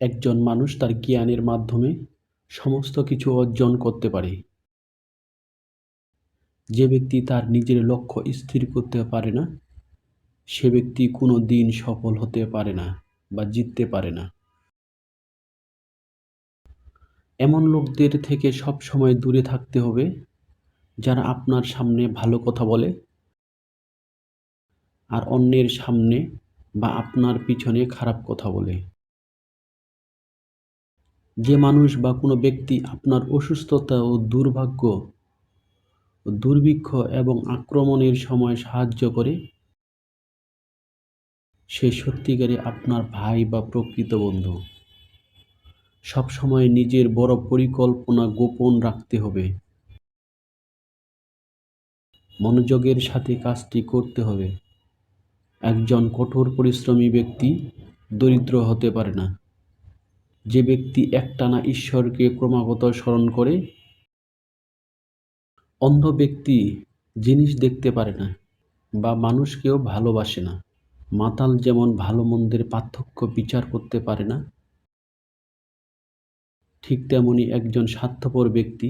একজন মানুষ তার জ্ঞানের মাধ্যমে সমস্ত কিছু অর্জন করতে পারে। যে ব্যক্তি তার নিজের লক্ষ্য স্থির করতে পারে না, সে ব্যক্তি কোনো দিন সফল হতে পারে না বা জিততে পারে না। এমন লোকদের থেকে সবসময় দূরে থাকতে হবে যারা আপনার সামনে ভালো কথা বলে আর অন্যের সামনে বা আপনার পিছনে খারাপ কথা বলে। যে মানুষ বা কোনো ব্যক্তি আপনার অসুস্থতা ও দুর্ভাগ্য, দুর্ভিক্ষ এবং আক্রমণের সময় সাহায্য করে, সে সত্যিকারে আপনার ভাই বা প্রকৃত বন্ধু। সবসময় নিজের বড় পরিকল্পনা গোপন রাখতে হবে। মনোযোগের সাথে কাজটি করতে হবে। একজন কঠোর পরিশ্রমী ব্যক্তি দরিদ্র হতে পারে না। যে ব্যক্তি একটানা ঈশ্বরকে ক্রমাগত স্মরণ করে। অন্ধ ব্যক্তি জিনিস দেখতে পারে না বা মানুষকেও ভালোবাসে না। মাতাল যেমন ভালো মন্দের পার্থক্য বিচার করতে পারে না, ঠিক তেমনি একজন স্বার্থপর ব্যক্তি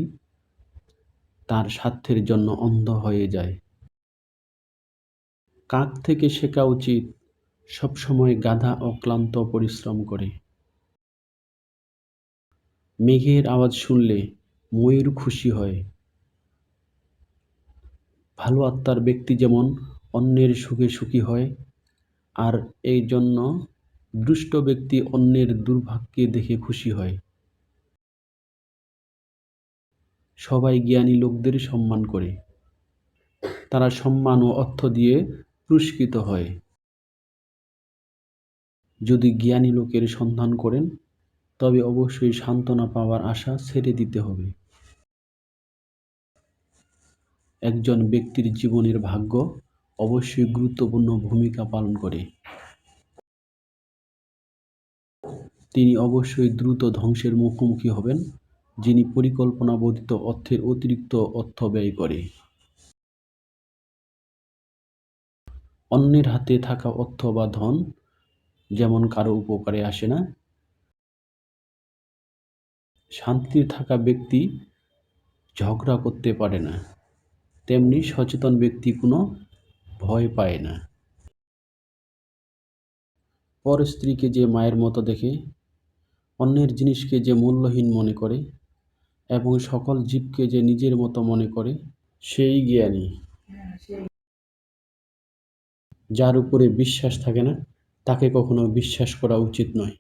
তার স্বার্থের জন্য অন্ধ হয়ে যায়। কাক থেকে শেখা উচিত সবসময় গাধা অক্লান্ত পরিশ্রম করে। মেঘের আওয়াজ শুনলে ময়ূর খুশি হয়। ভালো আত্মার ব্যক্তি যেমন অন্যের সুখে সুখী হয়, আর এই জন্য দুষ্ট ব্যক্তি অন্যের দুর্ভাগ্যে দেখে খুশি হয়। সবাই জ্ঞানী লোকদের সম্মান করে। তারা সম্মান ও অর্থ দিয়ে পুরস্কৃত হয়। যদি জ্ঞানী লোকের সন্ধান করেন, তবে অবশ্যই সান্ত্বনা পাওয়ার আশা ছেড়ে দিতে হবে। একজন ব্যক্তির জীবনের ভাগ্য অবশ্যই গুরুত্বপূর্ণ ভূমিকা পালন করে। তিনি অবশ্যই দ্রুত ধ্বংসের মুখোমুখি হবেন, যিনি পরিকল্পনাবর্ধিত অর্থের অতিরিক্ত অর্থ ব্যয় করে। অন্যের হাতে থাকা অর্থ বা ধন যেমন কারো উপকারে আসে না। শান্তিতে থাকা ব্যক্তি ঝগড়া করতে পারে না, তেমনি সচেতন ব্যক্তি কোনো ভয় পায় না। পর স্ত্রীকে যে মায়ের মতো দেখে, অন্যের জিনিসকে যে মূল্যহীন মনে করে এবং সকল জীবকে যে নিজের মতো মনে করে, সেই জ্ঞানী। যার উপরে বিশ্বাস থাকে না, তাকে কখনো বিশ্বাস করা উচিত নয়।